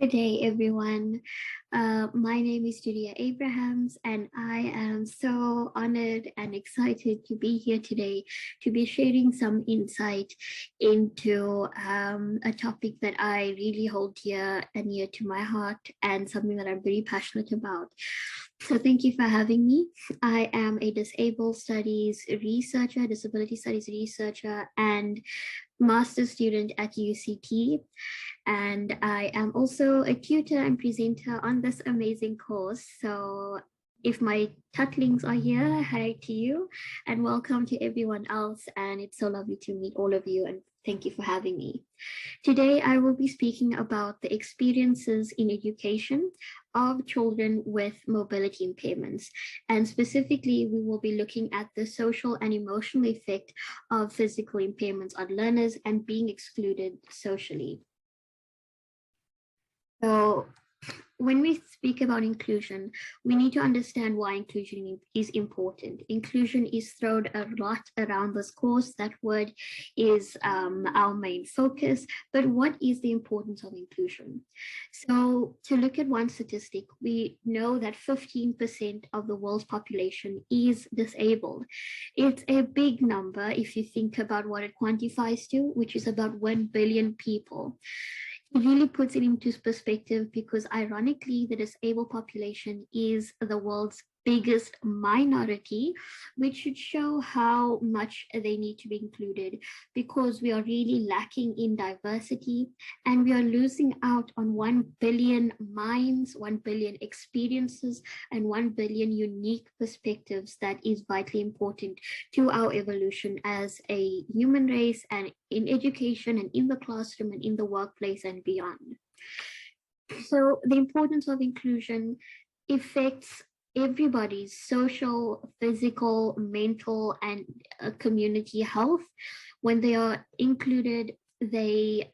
Good day, everyone. My name is Dureyah Abrahams, and I am so honored and excited to be here today to be sharing some insight into a topic that I really hold dear and near to my heart and something that I'm very passionate about. So thank you for having me. I am a disabled studies researcher, disability studies researcher, and master's student at UCT. And I am also a tutor and presenter on this amazing course. So if my tutlings are here, hi to you and welcome to everyone else. And it's so lovely to meet all of you and thank you for having me. Today, I will be speaking about the experiences in education of children with mobility impairments. And specifically, we will be looking at the social and emotional effect of physical impairments on learners and being excluded socially. So when we speak about inclusion, we need to understand why inclusion is important. Inclusion is thrown a lot around this course. That word is our main focus, but what is the importance of inclusion? So to look at one statistic, we know that 15% of the world's population is disabled. It's a big number if you think about what it quantifies to, which is about 1 billion people. It really puts it into perspective because ironically, the disabled population is the world's biggest minority, which should show how much they need to be included because we are really lacking in diversity and we are losing out on 1 billion minds, 1 billion experiences, and 1 billion unique perspectives that is vitally important to our evolution as a human race and in education and in the classroom and in the workplace and beyond. So the importance of inclusion affects everybody's social, physical, mental, and community health. When they are included, they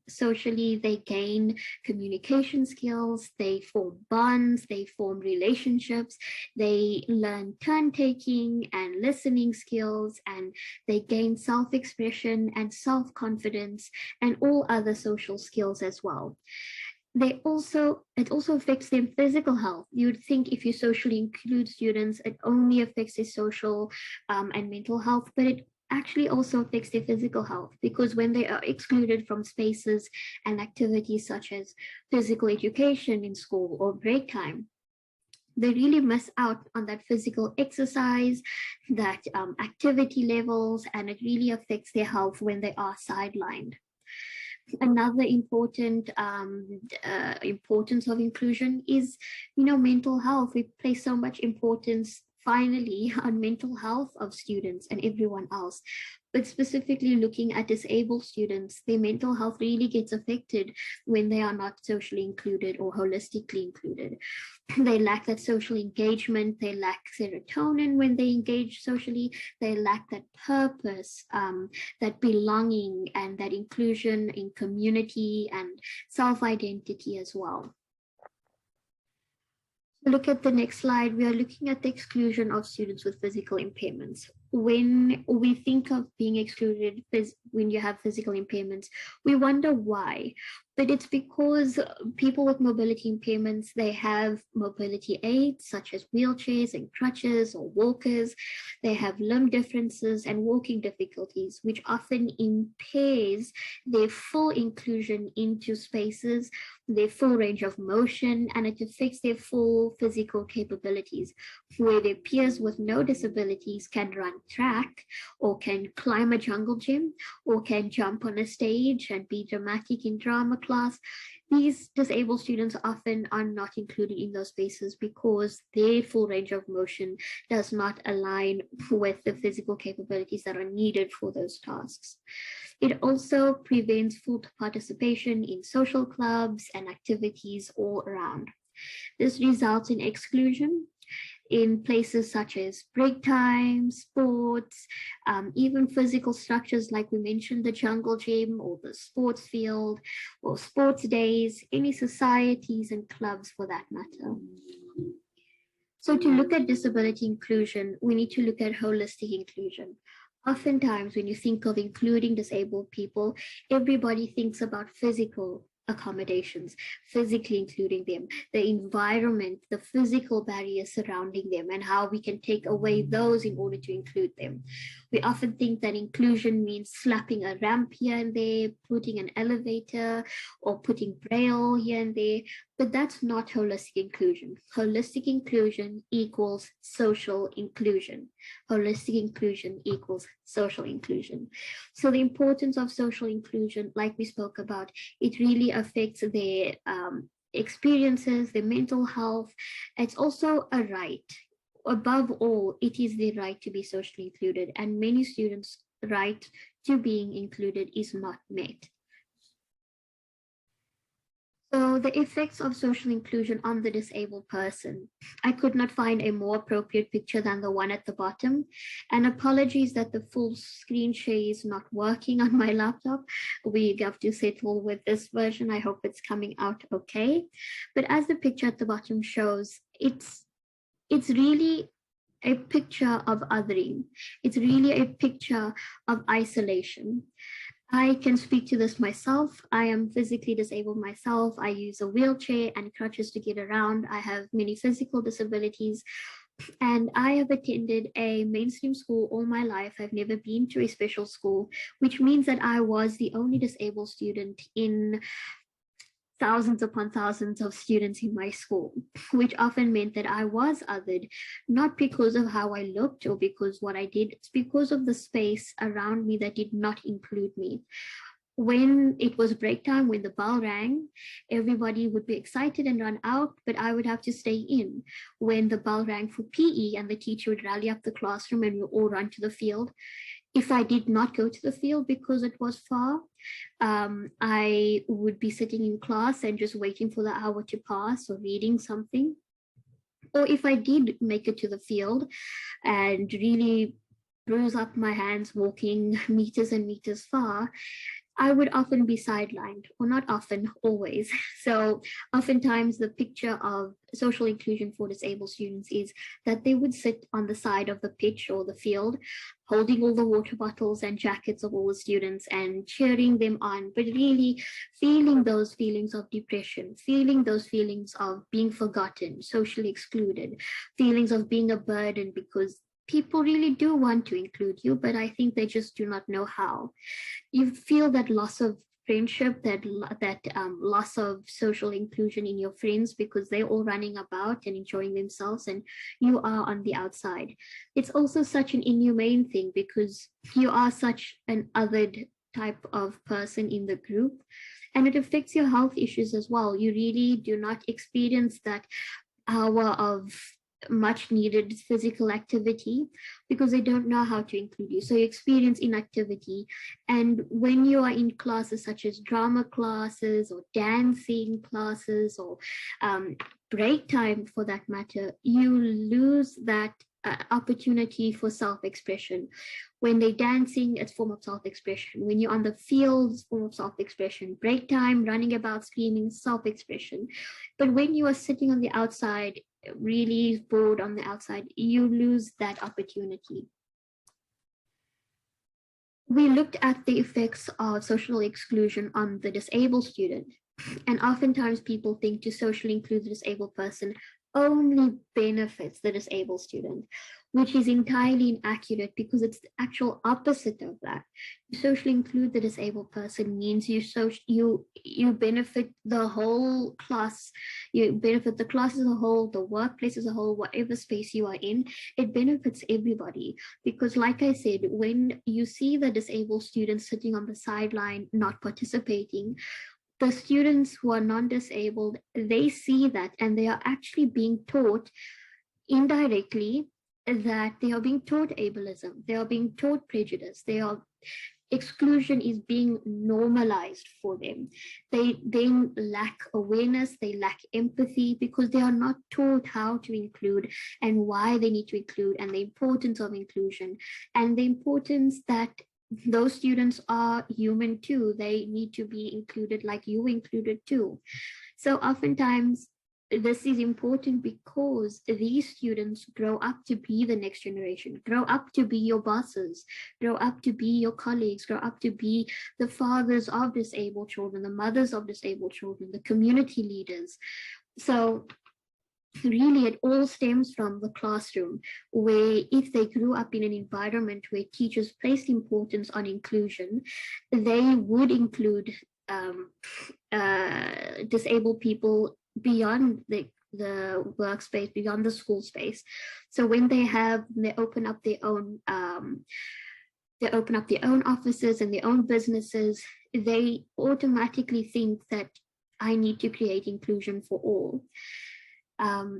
socially, they gain communication skills, they form bonds, they form relationships, they learn turn-taking and listening skills, and they gain self-expression and self-confidence and all other social skills as well. It also affects their physical health. You'd think if you socially include students, it only affects their social and mental health, but it actually also affects their physical health because when they are excluded from spaces and activities such as physical education in school or break time, they really miss out on that physical exercise, that activity levels, and it really affects their health when they are sidelined. Another important importance of inclusion is, mental health. We place so much importance finally on mental health of students and everyone else. But specifically looking at disabled students, their mental health really gets affected when they are not socially included or holistically included. They lack that social engagement, they lack serotonin when they engage socially, they lack that purpose, that belonging and that inclusion in community and self-identity as well. Look at the next slide. We are looking at the exclusion of students with physical impairments. When we think of being excluded when you have physical impairments, we wonder why. But it's because people with mobility impairments, they have mobility aids such as wheelchairs and crutches or walkers. They have limb differences and walking difficulties, which often impairs their full inclusion into spaces, their full range of motion, and it affects their full physical capabilities, where their peers with no disabilities can run track or can climb a jungle gym or can jump on a stage and be dramatic in drama class. These disabled students often are not included in those spaces because their full range of motion does not align with the physical capabilities that are needed for those tasks. It also prevents full participation in social clubs and activities all around. This results in exclusion in places such as break time, sports, even physical structures like we mentioned, the jungle gym or the sports field or sports days, any societies and clubs for that matter. So to look at disability inclusion, we need to look at holistic inclusion. Oftentimes, when you think of including disabled people, everybody thinks about physical accommodations, physically including them, the environment, the physical barriers surrounding them, and how we can take away those in order to include them. We often think that inclusion means slapping a ramp here and there, putting an elevator, or putting braille here and there, but that's not holistic inclusion. Holistic inclusion equals social inclusion. Holistic inclusion equals social inclusion. So the importance of social inclusion, like we spoke about, it really affects their experiences, their mental health. It's also a right. Above all, it is their right to be socially included, and many students' right to being included is not met. So the effects of social inclusion on the disabled person. I could not find a more appropriate picture than the one at the bottom. And apologies that the full screen share is not working on my laptop. We have to settle with this version. I hope it's coming out okay. But as the picture at the bottom shows, it's really a picture of othering. It's really a picture of isolation. I can speak to this myself. I am physically disabled myself. I use a wheelchair and crutches to get around. I have many physical disabilities, and I have attended a mainstream school all my life. I've never been to a special school, which means that I was the only disabled student in thousands upon thousands of students in my school, which often meant that I was othered, not because of how I looked or because what I did, it's because of the space around me that did not include me. When it was break time, when the bell rang, everybody would be excited and run out, but I would have to stay in. When the bell rang for PE and the teacher would rally up the classroom and we all run to the field, if I did not go to the field because it was far, I would be sitting in class and just waiting for the hour to pass or reading something. Or if I did make it to the field and really bruise up my hands walking meters and meters far, I would often be sidelined, or not often, always. So oftentimes the picture of social inclusion for disabled students is that they would sit on the side of the pitch or the field, holding all the water bottles and jackets of all the students and cheering them on, but really feeling those feelings of depression, feeling those feelings of being forgotten, socially excluded, feelings of being a burden because people really do want to include you, but I think they just do not know how. You feel that loss of friendship, that loss of social inclusion in your friends because they're all running about and enjoying themselves and you are on the outside. It's also such an inhumane thing because you are such an othered type of person in the group, and it affects your health issues as well. You really do not experience that hour of much needed physical activity because they don't know how to include you. So you experience inactivity. And when you are in classes such as drama classes or dancing classes or break time for that matter, you lose that opportunity for self-expression. When they're dancing, it's form of self-expression. When you're on the fields, form of self-expression. Break time, running about, screaming, self-expression. But when you are sitting on the outside, really bored on the outside, you lose that opportunity. We looked at the effects of social exclusion on the disabled student, and oftentimes people think to socially include the disabled person only benefits the disabled student, which is entirely inaccurate because it's the actual opposite of that. To socially include the disabled person means you benefit the whole class, you benefit the class as a whole, the workplace as a whole, whatever space you are in, it benefits everybody. Because like I said, when you see the disabled students sitting on the sideline, not participating, the students who are non-disabled, they see that and they are actually being taught indirectly that they are being taught ableism, they are being taught prejudice, exclusion is being normalized for them. They lack awareness, they lack empathy because they are not taught how to include and why they need to include and the importance of inclusion and the importance that those students are human too. They need to be included like you included too. So oftentimes this is important because these students grow up to be the next generation, grow up to be your bosses, grow up to be your colleagues, grow up to be the fathers of disabled children, the mothers of disabled children, the community leaders. So really it all stems from the classroom, where if they grew up in an environment where teachers placed importance on inclusion, they would include disabled people beyond the workspace, beyond the school space. So when they open up their own offices and their own businesses, they automatically think that I need to create inclusion for all.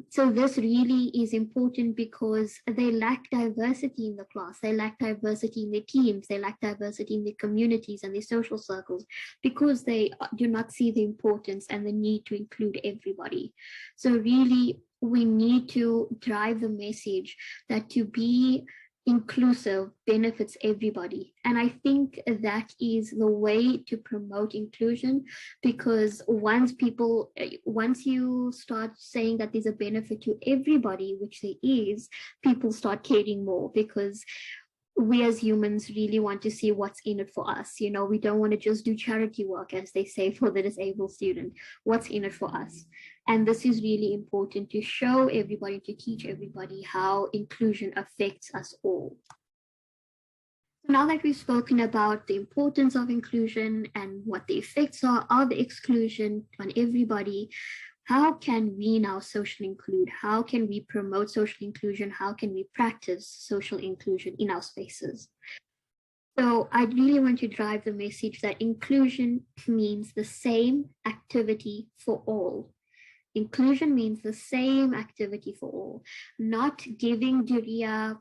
So this really is important because they lack diversity in the class, they lack diversity in their teams, they lack diversity in their communities and their social circles, because they do not see the importance and the need to include everybody. So really, we need to drive the message that to be inclusive benefits everybody. And I think that is the way to promote inclusion, because once you start saying that there's a benefit to everybody, which there is, people start caring more, because we as humans really want to see what's in it for us. You know, we don't want to just do charity work, as they say, for the disabled student. What's in it for us? And this is really important to show everybody, to teach everybody how inclusion affects us all. Now that we've spoken about the importance of inclusion and what the effects are of exclusion on everybody, how can we now socially include? How can we promote social inclusion? How can we practice social inclusion in our spaces? So I really want to drive the message that inclusion means the same activity for all. Inclusion means the same activity for all, not giving Dureyah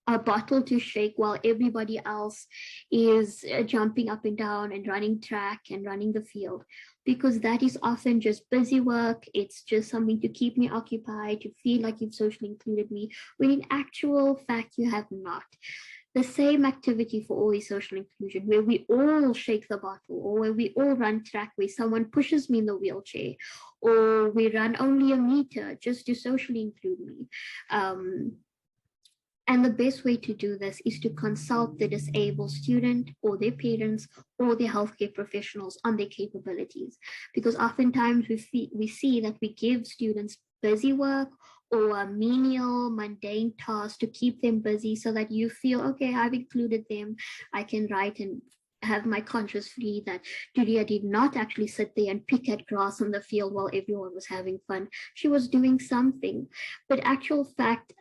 a bottle to shake while everybody else is jumping up and down and running track and running the field, because that is often just busy work. It's just something to keep me occupied, to feel like you've socially included me, when in actual fact you have not. The same activity for all is social inclusion, where we all shake the bottle, or where we all run track, where someone pushes me in the wheelchair, or we run only a meter just to socially include me. And the best way to do this is to consult the disabled student or their parents or their healthcare professionals on their capabilities. Because oftentimes we see that we give students busy work or menial, mundane tasks to keep them busy, so that you feel, okay, I've included them. I can write and have my conscience free that Dureyah did not actually sit there and pick at grass on the field while everyone was having fun. She was doing something. But actual fact,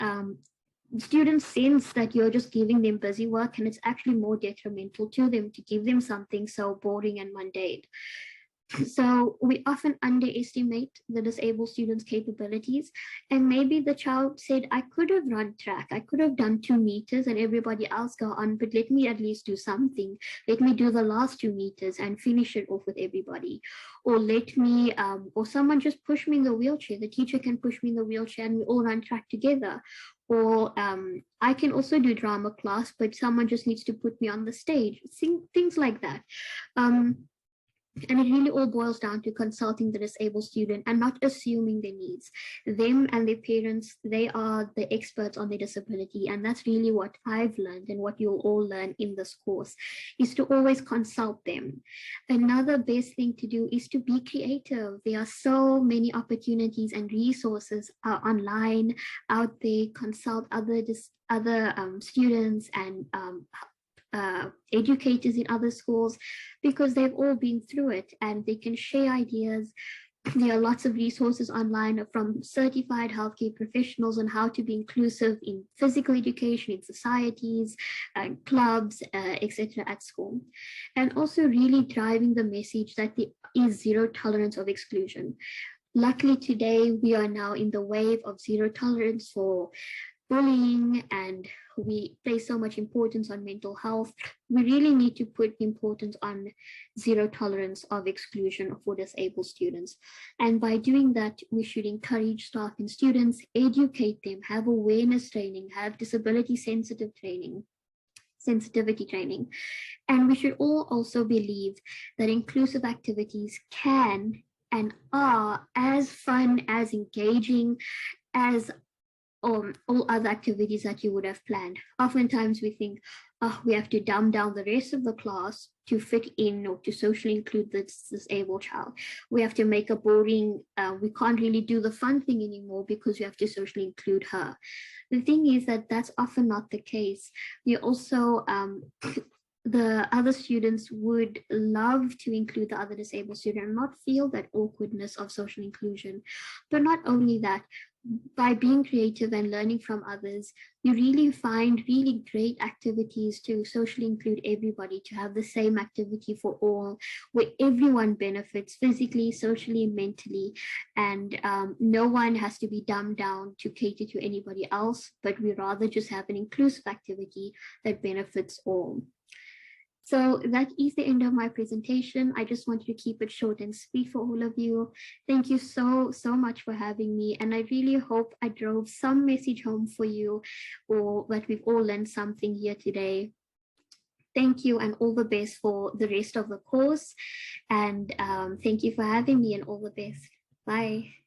students sense that you're just giving them busy work, and it's actually more detrimental to them to give them something so boring and mundane. So we often underestimate the disabled student's capabilities. And maybe the child said, I could have run track, I could have done 2 meters and everybody else go on, but let me at least do something. Let me do the last 2 meters and finish it off with everybody. Or let me, or someone just push me in the wheelchair. The teacher can push me in the wheelchair and we all run track together. Or I can also do drama class, but someone just needs to put me on the stage. Things like that. And it really all boils down to consulting the disabled student and not assuming their needs. Them and their parents, they are the experts on their disability. And that's really what I've learned, and what you'll all learn in this course, is to always consult them. Another best thing to do is to be creative. There are so many opportunities and resources online out there. Consult other students and educators in other schools, because they've all been through it and they can share ideas. There are lots of resources online from certified healthcare professionals on how to be inclusive in physical education, in societies, clubs, etc. at school. And also really driving the message that there is zero tolerance of exclusion. Luckily today, we are now in the wave of zero tolerance for bullying, and we place so much importance on mental health. We really need to put importance on zero tolerance of exclusion for disabled students. And by doing that, we should encourage staff and students, educate them, have awareness training, have disability sensitivity training. And we should all also believe that inclusive activities can and are as fun, as engaging as all other activities that you would have planned. Oftentimes we think, oh, we have to dumb down the rest of the class to fit in or to socially include this disabled child. We have to make a boring, we can't really do the fun thing anymore because we have to socially include her. The thing is that that's often not the case. We also, the other students would love to include the other disabled student and not feel that awkwardness of social inclusion. But not only that, by being creative and learning from others, you really find really great activities to socially include everybody, to have the same activity for all, where everyone benefits physically, socially, mentally, and no one has to be dumbed down to cater to anybody else, but we rather just have an inclusive activity that benefits all. So that is the end of my presentation. I just wanted to keep it short and sweet for all of you. Thank you so much for having me. And I really hope I drove some message home for you, or that we've all learned something here today. Thank you, and all the best for the rest of the course. And thank you for having me, and all the best. Bye.